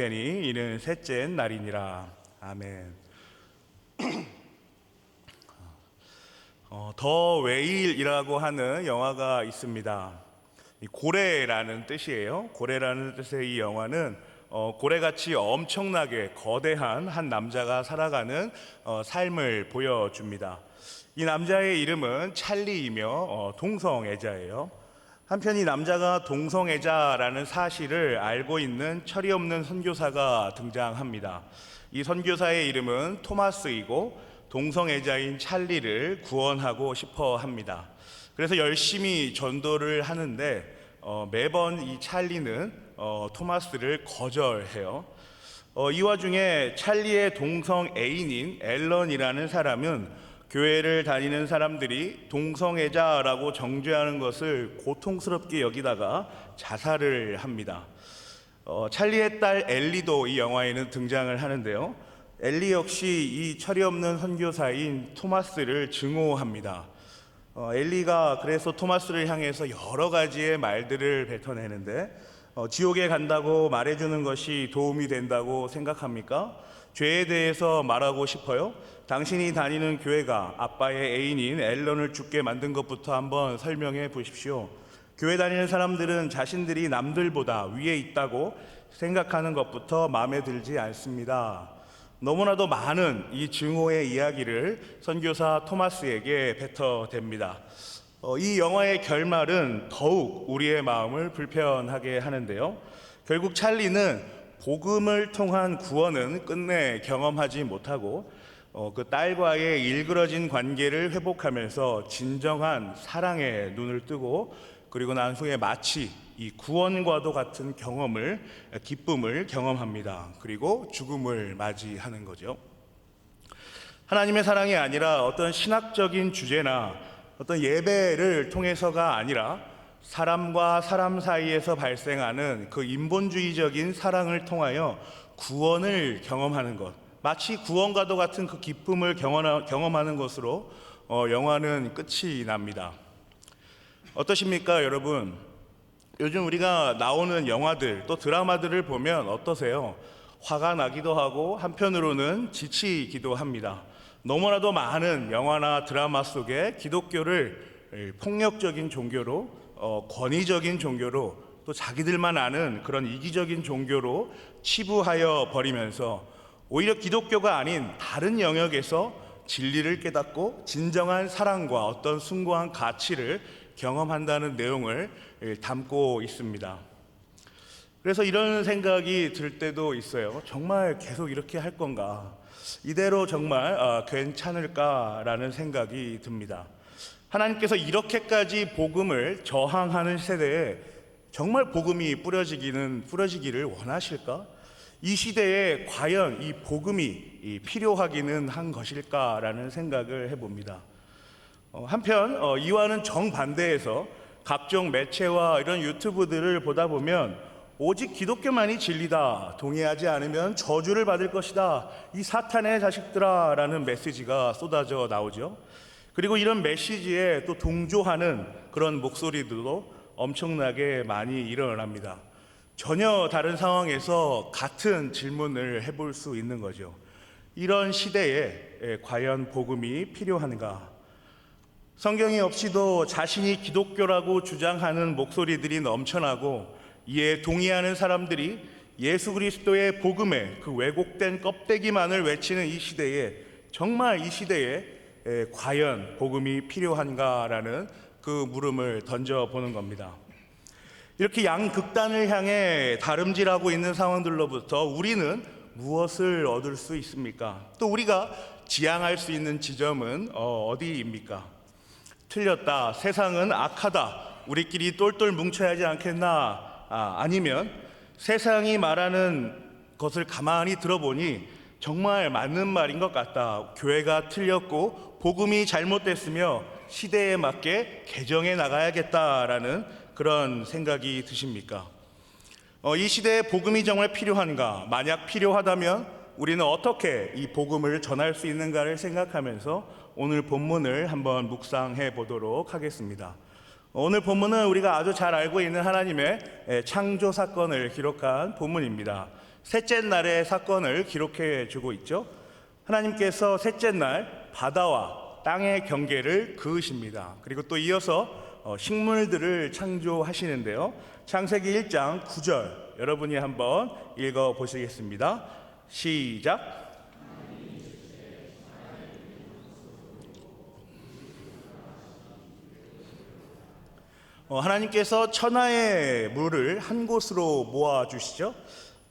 되니 이는 셋째 날이니라. 아멘. 더 웨일이라고 하는 영화가 있습니다. 고래라는 뜻이에요. 고래라는 뜻의 이 영화는 고래같이 엄청나게 거대한 한 남자가 살아가는 삶을 보여줍니다. 이 남자의 이름은 찰리이며 동성애자예요. 한편 이 남자가 동성애자라는 사실을 알고 있는 철이 없는 선교사가 등장합니다. 이 선교사의 이름은 토마스이고 동성애자인 찰리를 구원하고 싶어 합니다. 그래서 열심히 전도를 하는데 매번 이 찰리는 토마스를 거절해요. 이 와중에 찰리의 동성 애인인 앨런이라는 사람은 교회를 다니는 사람들이 동성애자라고 정죄하는 것을 고통스럽게 여기다가 자살을 합니다. 찰리의 딸 엘리도 이 영화에는 등장을 하는데요. 엘리 역시 이 철이 없는 선교사인 토마스를 증오합니다. 엘리가 그래서 토마스를 향해서 여러 가지의 말들을 뱉어내는데 지옥에 간다고 말해주는 것이 도움이 된다고 생각합니까? 죄에 대해서 말하고 싶어요? 당신이 다니는 교회가 아빠의 애인인 앨런을 죽게 만든 것부터 한번 설명해 보십시오. 교회 다니는 사람들은 자신들이 남들보다 위에 있다고 생각하는 것부터 마음에 들지 않습니다. 너무나도 많은 이 증오의 이야기를 선교사 토마스에게 뱉어댑니다. 이 영화의 결말은 더욱 우리의 마음을 불편하게 하는데요. 결국 찰리는 복음을 통한 구원은 끝내 경험하지 못하고 그 딸과의 일그러진 관계를 회복하면서 진정한 사랑의 눈을 뜨고 그리고 난 후에 마치 이 구원과도 같은 기쁨을 경험합니다. 그리고 죽음을 맞이하는 거죠. 하나님의 사랑이 아니라 어떤 신학적인 주제나 어떤 예배를 통해서가 아니라 사람과 사람 사이에서 발생하는 그 인본주의적인 사랑을 통하여 구원을 경험하는 것, 마치 구원과도 같은 그 기쁨을 경험하는 것으로 영화는 끝이 납니다. 어떠십니까, 여러분? 요즘 우리가 나오는 영화들 또 드라마들을 보면 어떠세요? 화가 나기도 하고 한편으로는 지치기도 합니다. 너무나도 많은 영화나 드라마 속에 기독교를 폭력적인 종교로 권위적인 종교로 또 자기들만 아는 그런 이기적인 종교로 치부하여 버리면서 오히려 기독교가 아닌 다른 영역에서 진리를 깨닫고 진정한 사랑과 어떤 숭고한 가치를 경험한다는 내용을 담고 있습니다. 그래서 이런 생각이 들 때도 있어요. 정말 계속 이렇게 할 건가? 이대로 정말 괜찮을까라는 생각이 듭니다. 하나님께서 이렇게까지 복음을 저항하는 세대에 정말 복음이 뿌려지기를 원하실까? 이 시대에 과연 이 복음이 필요하기는 한 것일까라는 생각을 해봅니다. 한편 이와는 정반대해서 각종 매체와 이런 유튜브들을 보다 보면 오직 기독교만이 진리다, 동의하지 않으면 저주를 받을 것이다, 이 사탄의 자식들아 라는 메시지가 쏟아져 나오죠. 그리고 이런 메시지에 또 동조하는 그런 목소리들도 엄청나게 많이 일어납니다. 전혀 다른 상황에서 같은 질문을 해볼 수 있는 거죠. 이런 시대에 과연 복음이 필요한가? 성경이 없이도 자신이 기독교라고 주장하는 목소리들이 넘쳐나고 이에 동의하는 사람들이 예수 그리스도의 복음의 그 왜곡된 껍데기만을 외치는 이 시대에 정말 이 시대에 과연 복음이 필요한가라는 그 물음을 던져보는 겁니다. 이렇게 양극단을 향해 다름질하고 있는 상황들로부터 우리는 무엇을 얻을 수 있습니까? 또 우리가 지향할 수 있는 지점은 어디입니까? 틀렸다, 세상은 악하다, 우리끼리 똘똘 뭉쳐야 하지 않겠나? 아니면 세상이 말하는 것을 가만히 들어보니 정말 맞는 말인 것 같다, 교회가 틀렸고 복음이 잘못됐으며 시대에 맞게 개정해 나가야겠다라는 그런 생각이 드십니까? 이 시대에 복음이 정말 필요한가? 만약 필요하다면 우리는 어떻게 이 복음을 전할 수 있는가를 생각하면서 오늘 본문을 한번 묵상해 보도록 하겠습니다. 오늘 본문은 우리가 아주 잘 알고 있는 하나님의 창조 사건을 기록한 본문입니다. 셋째 날의 사건을 기록해 주고 있죠. 하나님께서 셋째 날 바다와 땅의 경계를 그으십니다. 그리고 또 이어서 식물들을 창조하시는데요. 창세기 1장 9절 여러분이 한번 읽어 보시겠습니다. 시작. 하나님께서 천하의 물을 한 곳으로 모아주시죠.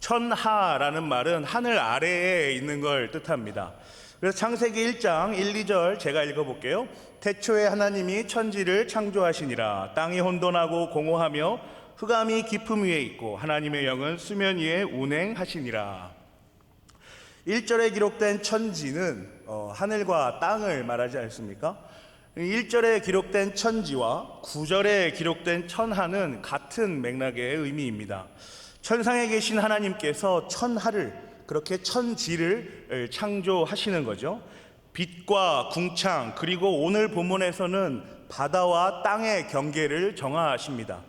천하라는 말은 하늘 아래에 있는 걸 뜻합니다. 그래서 창세기 1장 1, 2절 제가 읽어볼게요. 태초에 하나님이 천지를 창조하시니라. 땅이 혼돈하고 공허하며 흑암이 깊음 위에 있고 하나님의 영은 수면 위에 운행하시니라. 1절에 기록된 천지는 하늘과 땅을 말하지 않습니까? 1절에 기록된 천지와 9절에 기록된 천하는 같은 맥락의 의미입니다. 천상에 계신 하나님께서 천하를, 그렇게 천지를 창조하시는 거죠. 빛과 궁창, 그리고 오늘 본문에서는 바다와 땅의 경계를 정하십니다.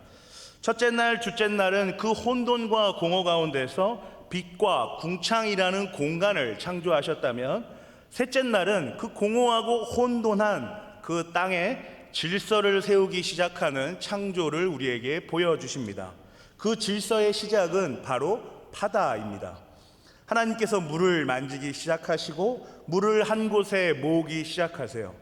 첫째 날, 둘째 날은 그 혼돈과 공허 가운데서 빛과 궁창이라는 공간을 창조하셨다면, 셋째 날은 그 공허하고 혼돈한 그 땅에 질서를 세우기 시작하는 창조를 우리에게 보여주십니다. 그 질서의 시작은 바로 바다입니다. 하나님께서 물을 만지기 시작하시고 물을 한 곳에 모으기 시작하세요.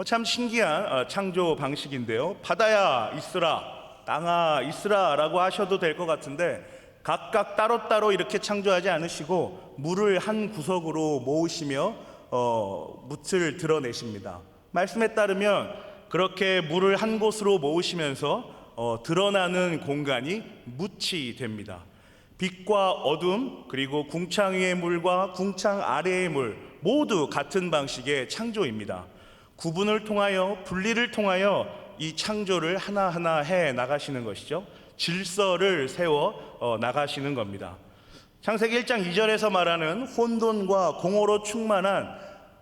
참 신기한 창조 방식인데요. 바다야 있으라, 땅아 있으라 라고 하셔도 될 것 같은데, 각각 따로따로 이렇게 창조하지 않으시고 물을 한 구석으로 모으시며 뭇을 드러내십니다. 말씀에 따르면 그렇게 물을 한 곳으로 모으시면서 드러나는 공간이 뭇이 됩니다. 빛과 어둠, 그리고 궁창 위의 물과 궁창 아래의 물 모두 같은 방식의 창조입니다. 구분을 통하여, 분리를 통하여 이 창조를 하나하나 해 나가시는 것이죠. 질서를 세워 나가시는 겁니다. 창세기 1장 2절에서 말하는 혼돈과 공허로 충만한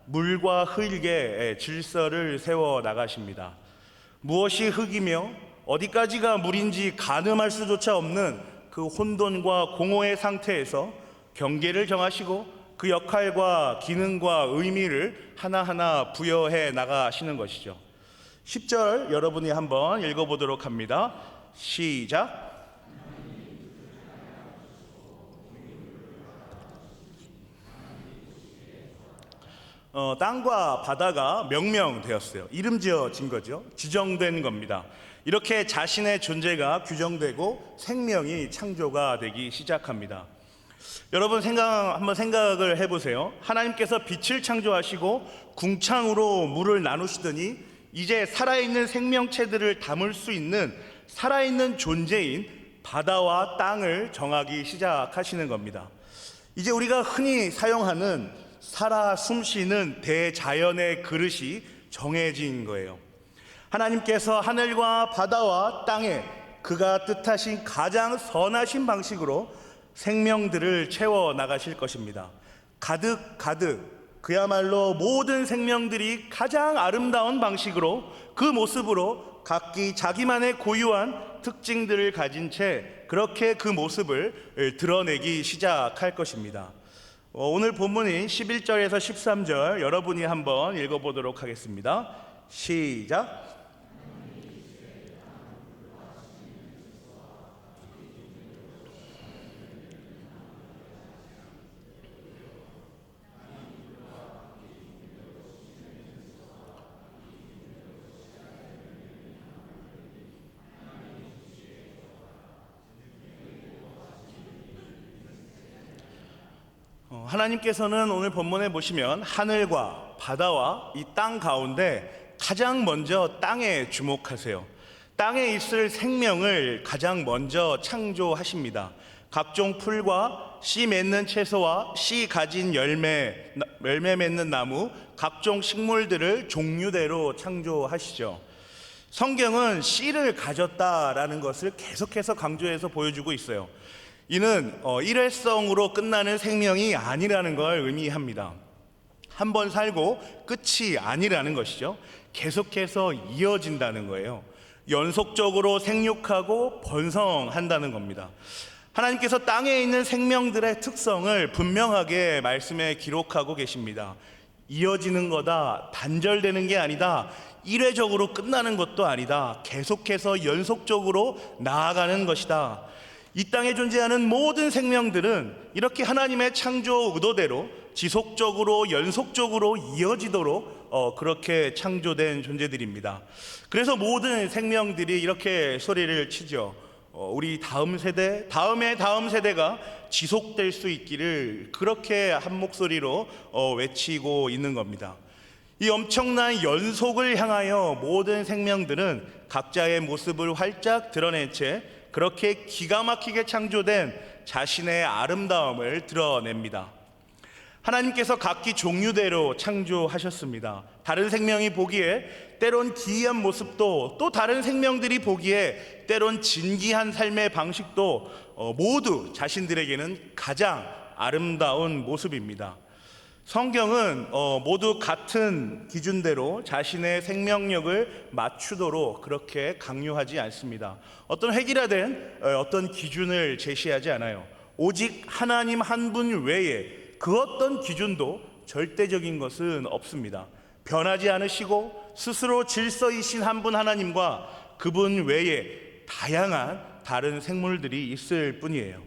물과 흙의 질서를 세워 나가십니다. 무엇이 흙이며 어디까지가 물인지 가늠할 수조차 없는 그 혼돈과 공허의 상태에서 경계를 정하시고 그 역할과 기능과 의미를 하나하나 부여해 나가시는 것이죠. 10절 여러분이 한번 읽어보도록 합니다. 시작. 땅과 바다가 명명되었어요. 이름 지어진 거죠. 지정된 겁니다. 이렇게 자신의 존재가 규정되고 생명이 창조가 되기 시작합니다. 여러분 한번 생각을 해보세요. 하나님께서 빛을 창조하시고 궁창으로 물을 나누시더니 이제 살아있는 생명체들을 담을 수 있는 살아있는 존재인 바다와 땅을 정하기 시작하시는 겁니다. 이제 우리가 흔히 사용하는 살아 숨쉬는 대자연의 그릇이 정해진 거예요. 하나님께서 하늘과 바다와 땅에 그가 뜻하신 가장 선하신 방식으로 생명들을 채워 나가실 것입니다. 가득 그야말로 모든 생명들이 가장 아름다운 방식으로, 그 모습으로 각기 자기만의 고유한 특징들을 가진 채 그렇게 그 모습을 드러내기 시작할 것입니다. 오늘 본문인 11절에서 13절 여러분이 한번 읽어보도록 하겠습니다. 시작. 하나님께서는 오늘 본문에 보시면 하늘과 바다와 이 땅 가운데 가장 먼저 땅에 주목하세요. 땅에 있을 생명을 가장 먼저 창조하십니다. 각종 풀과 씨 맺는 채소와 씨 가진 열매 맺는 나무, 각종 식물들을 종류대로 창조하시죠. 성경은 씨를 가졌다라는 것을 계속해서 강조해서 보여주고 있어요. 이는 일회성으로 끝나는 생명이 아니라는 걸 의미합니다. 한 번 살고 끝이 아니라는 것이죠. 계속해서 이어진다는 거예요. 연속적으로 생육하고 번성한다는 겁니다. 하나님께서 땅에 있는 생명들의 특성을 분명하게 말씀에 기록하고 계십니다. 이어지는 거다, 단절되는 게 아니다, 일회적으로 끝나는 것도 아니다, 계속해서 연속적으로 나아가는 것이다. 이 땅에 존재하는 모든 생명들은 이렇게 하나님의 창조 의도대로 지속적으로 연속적으로 이어지도록 그렇게 창조된 존재들입니다. 그래서 모든 생명들이 이렇게 소리를 치죠. 우리 다음 세대, 다음의 다음 세대가 지속될 수 있기를 그렇게 한 목소리로 외치고 있는 겁니다. 이 엄청난 연속을 향하여 모든 생명들은 각자의 모습을 활짝 드러낸 채 그렇게 기가 막히게 창조된 자신의 아름다움을 드러냅니다. 하나님께서 각기 종류대로 창조하셨습니다. 다른 생명이 보기에 때론 기이한 모습도, 또 다른 생명들이 보기에 때론 진기한 삶의 방식도 모두 자신들에게는 가장 아름다운 모습입니다. 성경은 모두 같은 기준대로 자신의 생명력을 맞추도록 그렇게 강요하지 않습니다. 어떤 획일화된 어떤 기준을 제시하지 않아요. 오직 하나님 한 분 외에 그 어떤 기준도 절대적인 것은 없습니다. 변하지 않으시고 스스로 질서이신 한 분 하나님과 그분 외에 다양한 다른 생물들이 있을 뿐이에요.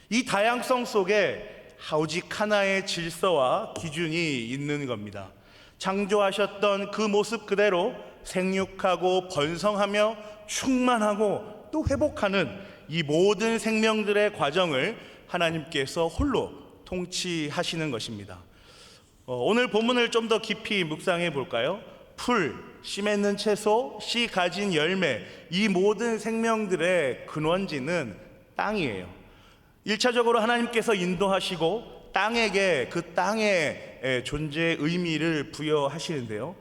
이 다양성 속에 오직 하나의 질서와 기준이 있는 겁니다. 창조하셨던 그 모습 그대로 생육하고 번성하며 충만하고 또 회복하는 이 모든 생명들의 과정을 하나님께서 홀로 통치하시는 것입니다. 오늘 본문을 좀 더 깊이 묵상해 볼까요? 풀, 씨 맺는 채소, 씨 가진 열매, 이 모든 생명들의 근원지는 땅이에요. 1차적으로 하나님께서 인도하시고 땅에게 그 땅의 존재의 의미를 부여하시는데요.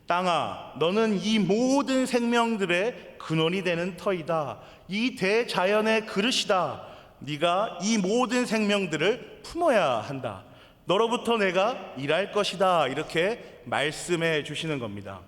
땅아, 너는 이 모든 생명들의 근원이 되는 터이다. 이 대자연의 그릇이다. 네가 이 모든 생명들을 품어야 한다. 너로부터 내가 일할 것이다. 이렇게 말씀해 주시는 겁니다.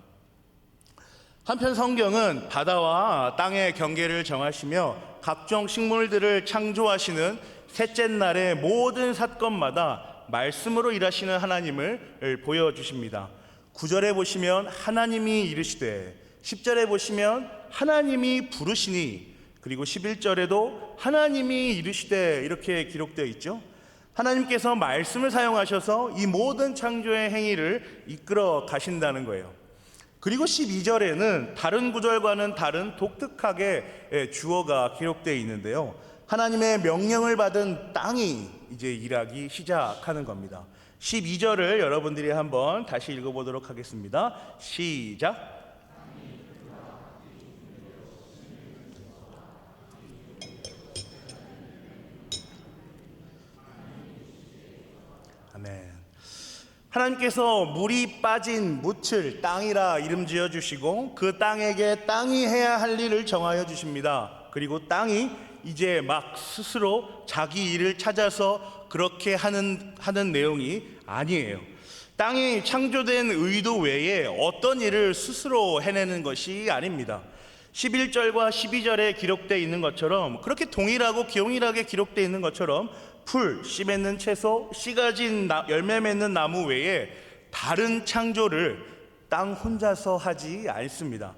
한편 성경은 바다와 땅의 경계를 정하시며 각종 식물들을 창조하시는 셋째 날의 모든 사건마다 말씀으로 일하시는 하나님을 보여주십니다. 9절에 보시면 하나님이 이르시되, 10절에 보시면 하나님이 부르시니, 그리고 11절에도 하나님이 이르시되 이렇게 기록되어 있죠. 하나님께서 말씀을 사용하셔서 이 모든 창조의 행위를 이끌어 가신다는 거예요. 그리고 12절에는 다른 구절과는 다른 독특하게 주어가 기록되어 있는데요. 하나님의 명령을 받은 땅이 이제 일하기 시작하는 겁니다. 12절을 여러분들이 한번 다시 읽어보도록 하겠습니다. 시작. 아멘. 하나님께서 물이 빠진 묻을 땅이라 이름 지어주시고 그 땅에게 땅이 해야 할 일을 정하여 주십니다. 그리고 땅이 이제 막 스스로 자기 일을 찾아서 그렇게 하는 내용이 아니에요. 땅이 창조된 의도 외에 어떤 일을 스스로 해내는 것이 아닙니다. 11절과 12절에 기록되어 있는 것처럼, 그렇게 동일하고 동일하게 기록되어 있는 것처럼 풀, 씨 맺는 채소, 씨 가진 열매 맺는 나무 외에 다른 창조를 땅 혼자서 하지 않습니다.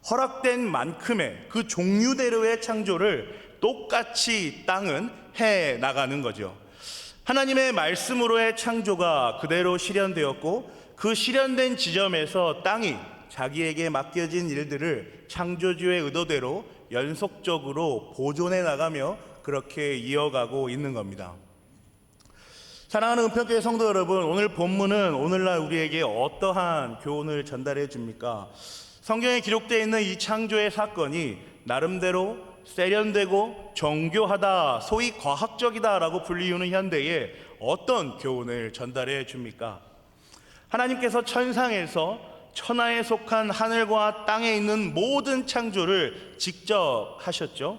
허락된 만큼의 그 종류대로의 창조를 똑같이 땅은 해 나가는 거죠. 하나님의 말씀으로의 창조가 그대로 실현되었고, 그 실현된 지점에서 땅이 자기에게 맡겨진 일들을 창조주의 의도대로 연속적으로 보존해 나가며 그렇게 이어가고 있는 겁니다. 사랑하는 은평교회 성도 여러분, 오늘 본문은 오늘날 우리에게 어떠한 교훈을 전달해 줍니까? 성경에 기록되어 있는 이 창조의 사건이 나름대로 세련되고 정교하다, 소위 과학적이다라고 불리우는 현대에 어떤 교훈을 전달해 줍니까? 하나님께서 천상에서 천하에 속한 하늘과 땅에 있는 모든 창조를 직접 하셨죠.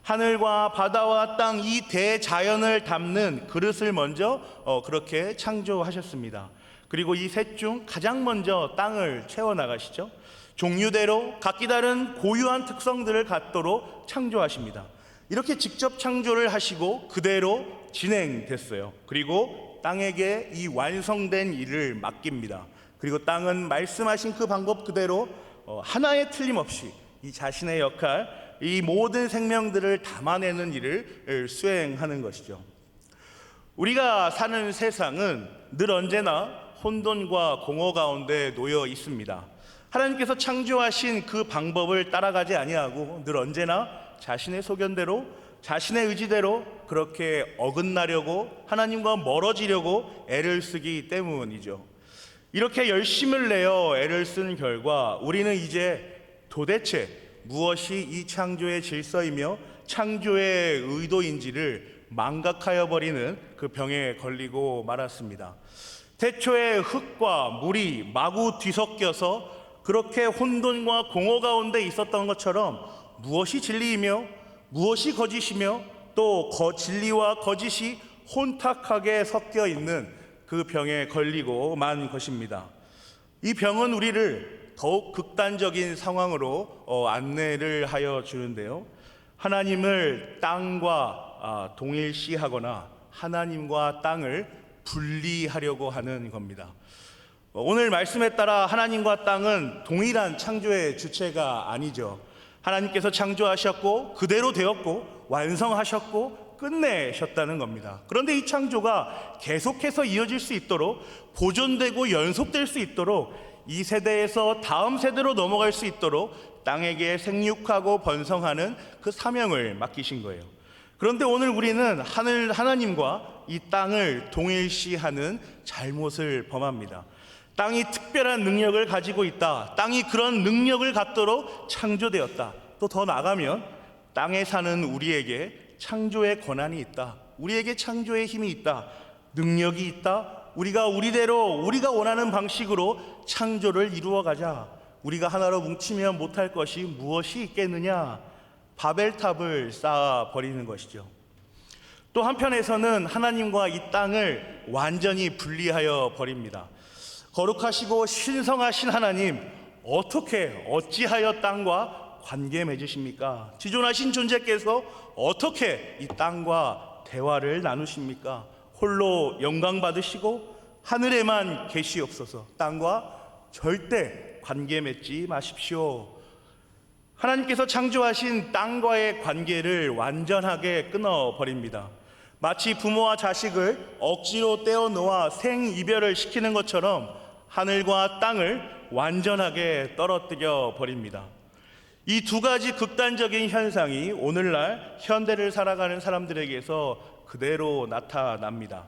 하늘과 바다와 땅, 이 대자연을 담는 그릇을 먼저 그렇게 창조하셨습니다. 그리고 이 셋 중 가장 먼저 땅을 채워나가시죠. 종류대로 각기 다른 고유한 특성들을 갖도록 창조하십니다. 이렇게 직접 창조를 하시고 그대로 진행됐어요. 그리고 땅에게 이 완성된 일을 맡깁니다. 그리고 땅은 말씀하신 그 방법 그대로 하나의 틀림없이 이 자신의 역할, 이 모든 생명들을 담아내는 일을 수행하는 것이죠. 우리가 사는 세상은 늘 언제나 혼돈과 공허 가운데 놓여 있습니다. 하나님께서 창조하신 그 방법을 따라가지 아니하고 늘 언제나 자신의 소견대로, 자신의 의지대로 그렇게 어긋나려고, 하나님과 멀어지려고 애를 쓰기 때문이죠. 이렇게 열심을 내어 애를 쓴 결과 우리는 이제 도대체 무엇이 이 창조의 질서이며 창조의 의도인지를 망각하여 버리는 그 병에 걸리고 말았습니다. 태초에 흙과 물이 마구 뒤섞여서 그렇게 혼돈과 공허 가운데 있었던 것처럼 무엇이 진리이며 무엇이 거짓이며 또 진리와 거짓이 혼탁하게 섞여 있는 그 병에 걸리고 만 것입니다. 이 병은 우리를 더욱 극단적인 상황으로 안내를 하여 주는데요. 하나님을 땅과 동일시하거나 하나님과 땅을 분리하려고 하는 겁니다. 오늘 말씀에 따라 하나님과 땅은 동일한 창조의 주체가 아니죠. 하나님께서 창조하셨고 그대로 되었고 완성하셨고 끝내셨다는 겁니다. 그런데 이 창조가 계속해서 이어질 수 있도록, 보존되고 연속될 수 있도록, 이 세대에서 다음 세대로 넘어갈 수 있도록 땅에게 생육하고 번성하는 그 사명을 맡기신 거예요. 그런데 오늘 우리는 하나님과 이 땅을 동일시하는 잘못을 범합니다. 땅이 특별한 능력을 가지고 있다, 땅이 그런 능력을 갖도록 창조되었다, 또 더 나아가면 땅에 사는 우리에게 창조의 권한이 있다, 우리에게 창조의 힘이 있다, 능력이 있다, 우리가 우리대로 우리가 원하는 방식으로 창조를 이루어가자, 우리가 하나로 뭉치면 못할 것이 무엇이 있겠느냐, 바벨탑을 쌓아버리는 것이죠. 또 한편에서는 하나님과 이 땅을 완전히 분리하여 버립니다. 거룩하시고 신성하신 하나님, 어찌하여 땅과 관계 맺으십니까? 지존하신 존재께서 어떻게 이 땅과 대화를 나누십니까? 홀로 영광 받으시고 하늘에만 계시옵소서. 땅과 절대 관계 맺지 마십시오. 하나님께서 창조하신 땅과의 관계를 완전하게 끊어버립니다. 마치 부모와 자식을 억지로 떼어놓아 생이별을 시키는 것처럼 하늘과 땅을 완전하게 떨어뜨려 버립니다. 이 두 가지 극단적인 현상이 오늘날 현대를 살아가는 사람들에게서 그대로 나타납니다.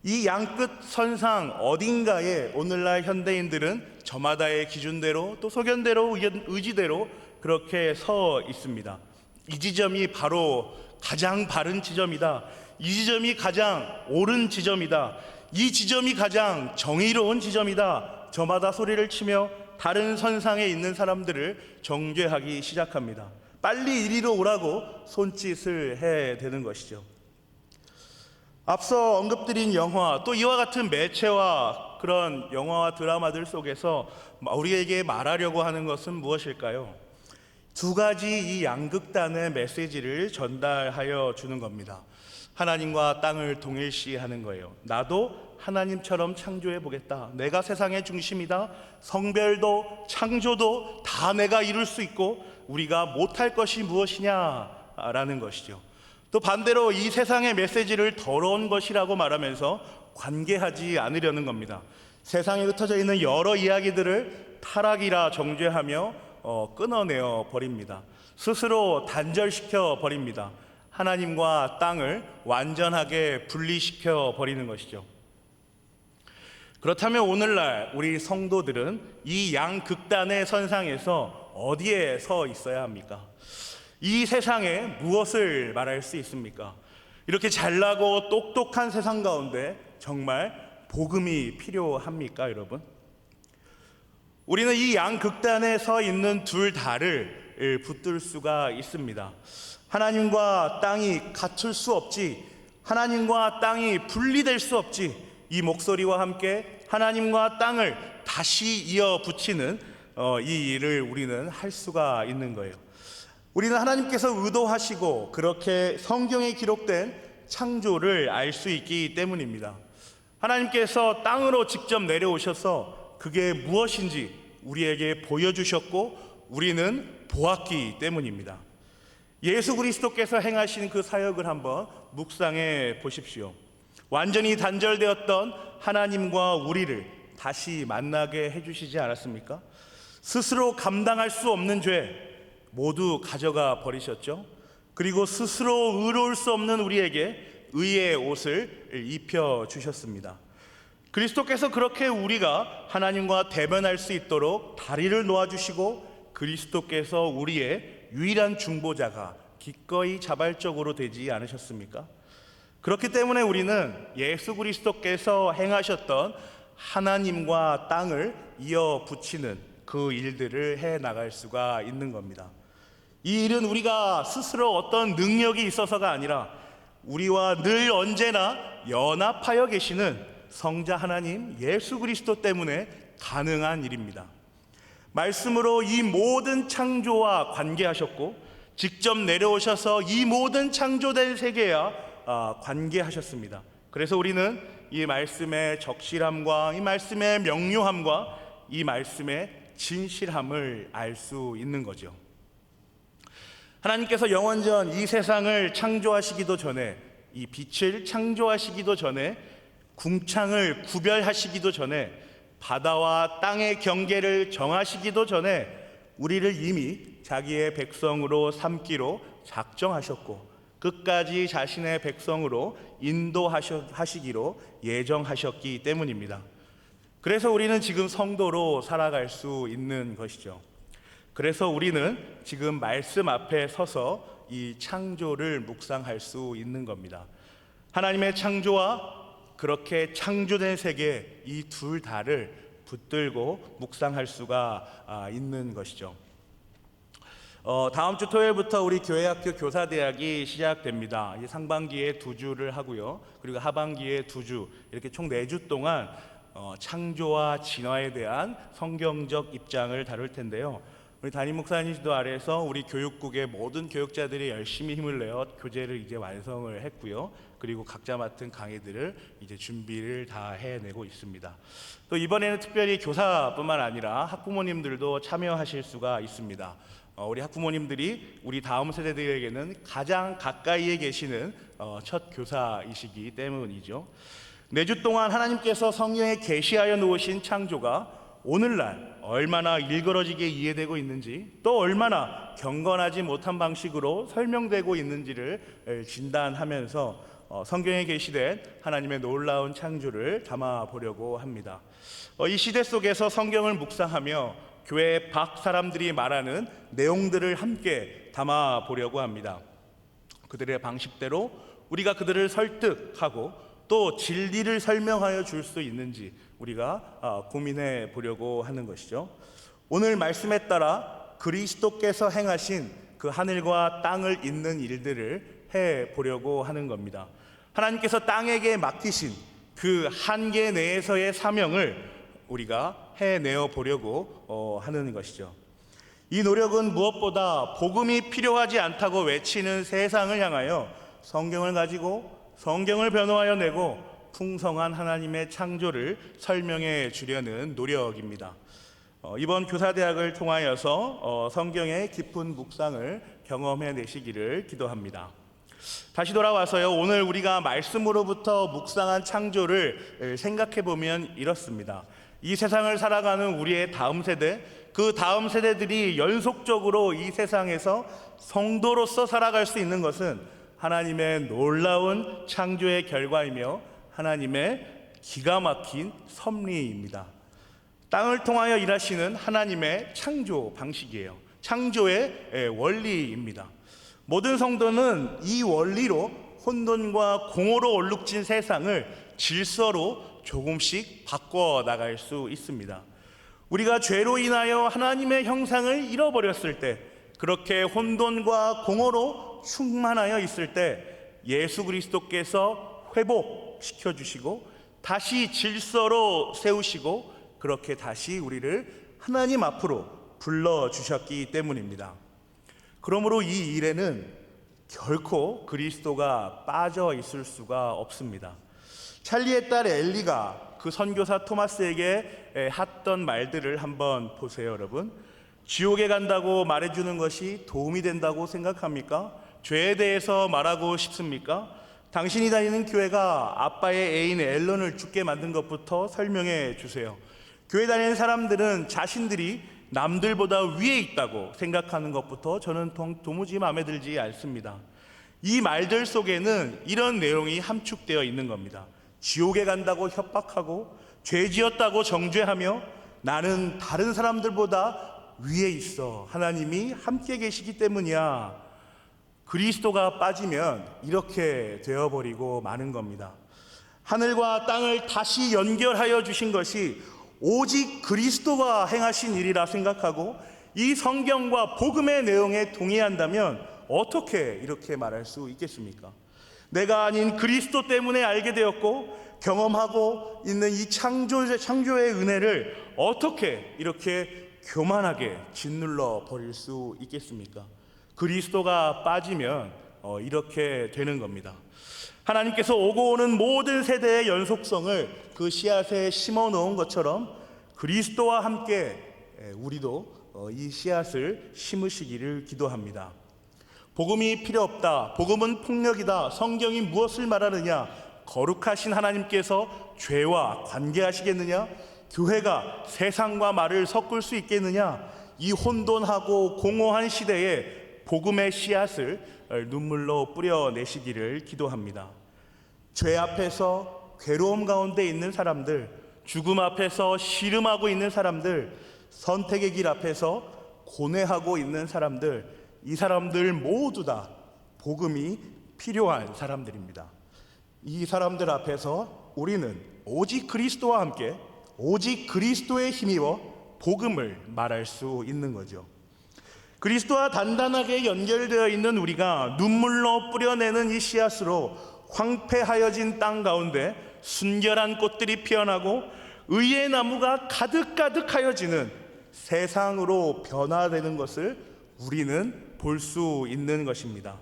이 양끝 선상 어딘가에 오늘날 현대인들은 저마다의 기준대로 또 소견대로 의지대로 그렇게 서 있습니다. 이 지점이 바로 가장 바른 지점이다, 이 지점이 가장 옳은 지점이다, 이 지점이 가장 정의로운 지점이다, 저마다 소리를 치며 다른 선상에 있는 사람들을 정죄하기 시작합니다. 빨리 이리로 오라고 손짓을 해대는 것이죠. 앞서 언급드린 영화, 또 이와 같은 매체와 그런 영화와 드라마들 속에서 우리에게 말하려고 하는 것은 무엇일까요? 두 가지 이 양극단의 메시지를 전달하여 주는 겁니다. 하나님과 땅을 동일시하는 거예요. 나도 하나님처럼 창조해 보겠다. 내가 세상의 중심이다. 성별도 창조도 다 내가 이룰 수 있고 우리가 못할 것이 무엇이냐라는 것이죠. 또 반대로 이 세상의 메시지를 더러운 것이라고 말하면서 관계하지 않으려는 겁니다. 세상에 흩어져 있는 여러 이야기들을 타락이라 정죄하며 끊어내어 버립니다. 스스로 단절시켜 버립니다. 하나님과 땅을 완전하게 분리시켜 버리는 것이죠. 그렇다면 오늘날 우리 성도들은 이 양극단의 선상에서 어디에 서 있어야 합니까? 이 세상에 무엇을 말할 수 있습니까? 이렇게 잘나고 똑똑한 세상 가운데 정말 복음이 필요합니까, 여러분? 우리는 이 양극단에 서 있는 둘 다를 붙들 수가 있습니다. 하나님과 땅이 같을 수 없지, 하나님과 땅이 분리될 수 없지, 이 목소리와 함께 하나님과 땅을 다시 이어 붙이는 이 일을 우리는 할 수가 있는 거예요. 우리는 하나님께서 의도하시고 그렇게 성경에 기록된 창조를 알 수 있기 때문입니다. 하나님께서 땅으로 직접 내려오셔서 그게 무엇인지 우리에게 보여주셨고 우리는 보았기 때문입니다. 예수 그리스도께서 행하신 그 사역을 한번 묵상해 보십시오. 완전히 단절되었던 하나님과 우리를 다시 만나게 해주시지 않았습니까? 스스로 감당할 수 없는 죄 모두 가져가 버리셨죠. 그리고 스스로 의로울 수 없는 우리에게 의의 옷을 입혀 주셨습니다. 그리스도께서 그렇게 우리가 하나님과 대면할 수 있도록 다리를 놓아주시고 그리스도께서 우리의 유일한 중보자가 기꺼이 자발적으로 되지 않으셨습니까? 그렇기 때문에 우리는 예수 그리스도께서 행하셨던 하나님과 땅을 이어 붙이는 그 일들을 해 나갈 수가 있는 겁니다. 이 일은 우리가 스스로 어떤 능력이 있어서가 아니라 우리와 늘 언제나 연합하여 계시는 성자 하나님 예수 그리스도 때문에 가능한 일입니다. 말씀으로 이 모든 창조와 관계하셨고 직접 내려오셔서 이 모든 창조된 세계와 관계하셨습니다. 그래서 우리는 이 말씀의 적실함과 이 말씀의 명료함과 이 말씀의 진실함을 알 수 있는 거죠. 하나님께서 영원전 이 세상을 창조하시기도 전에, 이 빛을 창조하시기도 전에, 궁창을 구별하시기도 전에, 바다와 땅의 경계를 정하시기도 전에 우리를 이미 자기의 백성으로 삼기로 작정하셨고 끝까지 자신의 백성으로 인도하시기로 예정하셨기 때문입니다. 그래서 우리는 지금 성도로 살아갈 수 있는 것이죠. 그래서 우리는 지금 말씀 앞에 서서 이 창조를 묵상할 수 있는 겁니다. 하나님의 창조와 그렇게 창조된 세계 이 둘 다를 붙들고 묵상할 수가 있는 것이죠. 다음 주 토요일부터 우리 교회학교 교사대학이 시작됩니다. 상반기에 2주를 하고요. 그리고 하반기에 2주, 이렇게 총 4주 동안 창조와 진화에 대한 성경적 입장을 다룰 텐데요. 우리 담임 목사님 지도 아래에서 우리 교육국의 모든 교육자들이 열심히 힘을 내어 교재를 이제 완성을 했고요. 그리고 각자 맡은 강의들을 이제 준비를 다 해내고 있습니다. 또 이번에는 특별히 교사뿐만 아니라 학부모님들도 참여하실 수가 있습니다. 우리 학부모님들이 우리 다음 세대들에게는 가장 가까이에 계시는 첫 교사이시기 때문이죠. 4주 동안 하나님께서 성경에 계시하여 놓으신 창조가 오늘날 얼마나 일그러지게 이해되고 있는지, 또 얼마나 경건하지 못한 방식으로 설명되고 있는지를 진단하면서 성경에 계시된 하나님의 놀라운 창조를 담아 보려고 합니다. 이 시대 속에서 성경을 묵상하며 교회 밖 사람들이 말하는 내용들을 함께 담아 보려고 합니다. 그들의 방식대로 우리가 그들을 설득하고 또 진리를 설명하여 줄 수 있는지 우리가 고민해 보려고 하는 것이죠. 오늘 말씀에 따라 그리스도께서 행하신 그 하늘과 땅을 잇는 일들을 해 보려고 하는 겁니다. 하나님께서 땅에게 맡기신 그 한계 내에서의 사명을 우리가 해내어 보려고 하는 것이죠. 이 노력은 무엇보다 복음이 필요하지 않다고 외치는 세상을 향하여 성경을 가지고 성경을 변호하여 내고 풍성한 하나님의 창조를 설명해 주려는 노력입니다. 이번 교사대학을 통하여서 성경의 깊은 묵상을 경험해 내시기를 기도합니다. 다시 돌아와서요, 오늘 우리가 말씀으로부터 묵상한 창조를 생각해 보면 이렇습니다. 이 세상을 살아가는 우리의 다음 세대, 그 다음 세대들이 연속적으로 이 세상에서 성도로서 살아갈 수 있는 것은 하나님의 놀라운 창조의 결과이며 하나님의 기가 막힌 섭리입니다. 땅을 통하여 일하시는 하나님의 창조 방식이에요. 창조의 원리입니다. 모든 성도는 이 원리로 혼돈과 공허로 얼룩진 세상을 질서로 조금씩 바꿔 나갈 수 있습니다. 우리가 죄로 인하여 하나님의 형상을 잃어버렸을 때, 그렇게 혼돈과 공허로 충만하여 있을 때 예수 그리스도께서 회복시켜 주시고 다시 질서로 세우시고 그렇게 다시 우리를 하나님 앞으로 불러주셨기 때문입니다. 그러므로 이 일에는 결코 그리스도가 빠져 있을 수가 없습니다. 찰리의 딸 엘리가 그 선교사 토마스에게 했던 말들을 한번 보세요, 여러분. 지옥에 간다고 말해주는 것이 도움이 된다고 생각합니까? 죄에 대해서 말하고 싶습니까? 당신이 다니는 교회가 아빠의 애인 앨런을 죽게 만든 것부터 설명해 주세요. 교회 다니는 사람들은 자신들이 남들보다 위에 있다고 생각하는 것부터 저는 도무지 마음에 들지 않습니다. 이 말들 속에는 이런 내용이 함축되어 있는 겁니다. 지옥에 간다고 협박하고 죄 지었다고 정죄하며 나는 다른 사람들보다 위에 있어. 하나님이 함께 계시기 때문이야. 그리스도가 빠지면 이렇게 되어버리고 마는 겁니다. 하늘과 땅을 다시 연결하여 주신 것이 오직 그리스도가 행하신 일이라 생각하고 이 성경과 복음의 내용에 동의한다면 어떻게 이렇게 말할 수 있겠습니까? 내가 아닌 그리스도 때문에 알게 되었고 경험하고 있는 이 창조의 은혜를 어떻게 이렇게 교만하게 짓눌러 버릴 수 있겠습니까? 그리스도가 빠지면 이렇게 되는 겁니다. 하나님께서 오고 오는 모든 세대의 연속성을 그 씨앗에 심어 놓은 것처럼 그리스도와 함께 우리도 이 씨앗을 심으시기를 기도합니다. 복음이 필요 없다. 복음은 폭력이다. 성경이 무엇을 말하느냐? 거룩하신 하나님께서 죄와 관계하시겠느냐? 교회가 세상과 말을 섞을 수 있겠느냐? 이 혼돈하고 공허한 시대에 복음의 씨앗을 눈물로 뿌려내시기를 기도합니다. 죄 앞에서 괴로움 가운데 있는 사람들, 죽음 앞에서 씨름하고 있는 사람들, 선택의 길 앞에서 고뇌하고 있는 사람들, 이 사람들 모두 다 복음이 필요한 사람들입니다. 이 사람들 앞에서 우리는 오직 그리스도와 함께 오직 그리스도에 힘입어 복음을 말할 수 있는 거죠. 그리스도와 단단하게 연결되어 있는 우리가 눈물로 뿌려내는 이 씨앗으로 황폐하여진 땅 가운데 순결한 꽃들이 피어나고 의의 나무가 가득가득하여지는 세상으로 변화되는 것을 우리는 볼 수 있는 것입니다.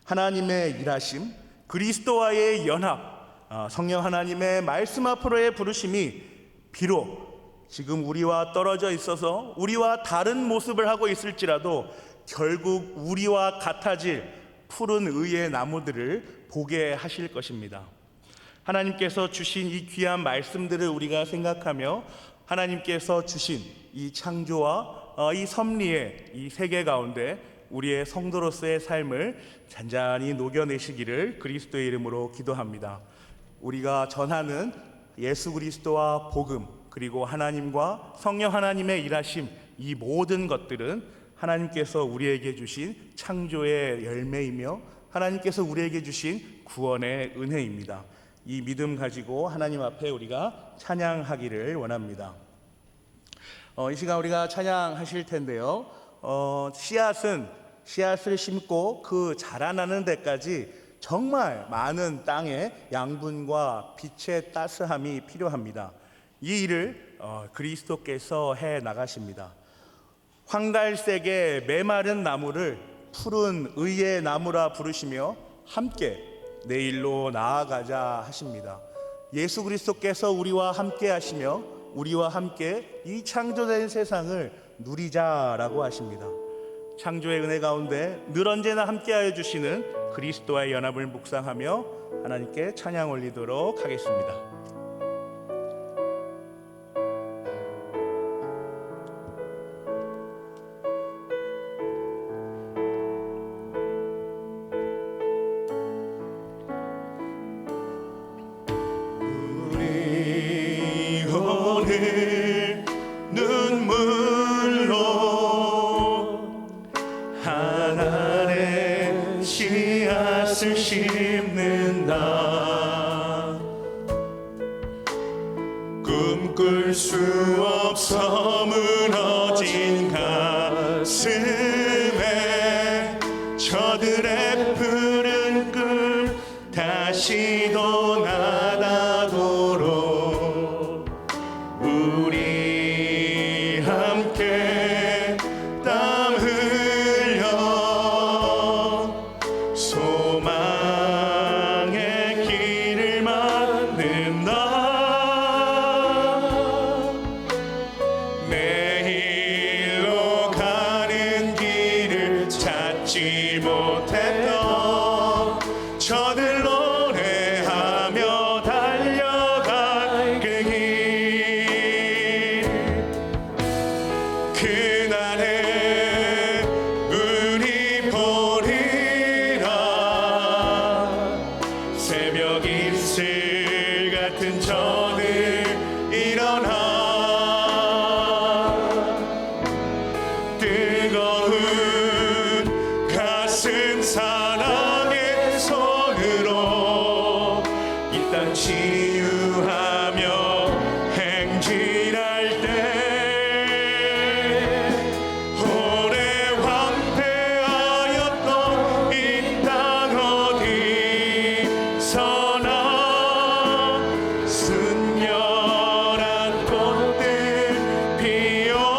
하나님의 일하심, 그리스도와의 연합, 성령 하나님의 말씀 앞으로의 부르심이 비록 지금 우리와 떨어져 있어서 우리와 다른 모습을 하고 있을지라도 결국 우리와 같아질 푸른 의의 나무들을 보게 하실 것입니다. 하나님께서 주신 이 귀한 말씀들을 우리가 생각하며 하나님께서 주신 이 창조와 이 섭리의 이 세계 가운데 우리의 성도로서의 삶을 잔잔히 녹여내시기를 그리스도의 이름으로 기도합니다. 우리가 전하는 예수 그리스도와 복음, 그리고 하나님과 성령 하나님의 일하심, 이 모든 것들은 하나님께서 우리에게 주신 창조의 열매이며 하나님께서 우리에게 주신 구원의 은혜입니다. 이 믿음 가지고 하나님 앞에 우리가 찬양하기를 원합니다. 이 시간 우리가 찬양하실 텐데요. 씨앗을 심고 그 자라나는 데까지 정말 많은 땅의 양분과 빛의 따스함이 필요합니다. 이 일을 그리스도께서 해 나가십니다. 황갈색의 메마른 나무를 푸른 의의 나무라 부르시며 함께 내일로 나아가자 하십니다. 예수 그리스도께서 우리와 함께 하시며 우리와 함께 이 창조된 세상을 누리자라고 하십니다. 창조의 은혜 가운데 늘 언제나 함께하여 주시는 그리스도와의 연합을 묵상하며 하나님께 찬양 올리도록 하겠습니다. 씨앗을 심는다. 꿈꿀 수 없어 무너진 가슴에 저들의 푸른 꿈 다시 또 나다도록 우리 함께 땀 흘려 같은 저들 일어나 뜨거운 가슴 사랑의 손으로 이 땅 치유하며 행진할 때 오래 황폐하였던 이 땅 어디서나 순결한 꽃들 피어나고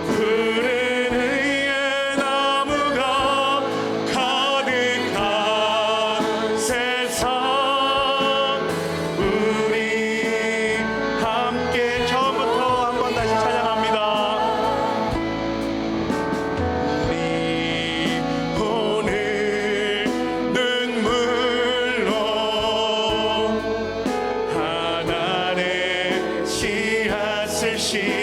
푸른 의의 나무가 가득한 세상 우리 함께 처음부터 한번 다시 찬양합니다. 우리 오늘 눈물로 하나의 씨앗을 심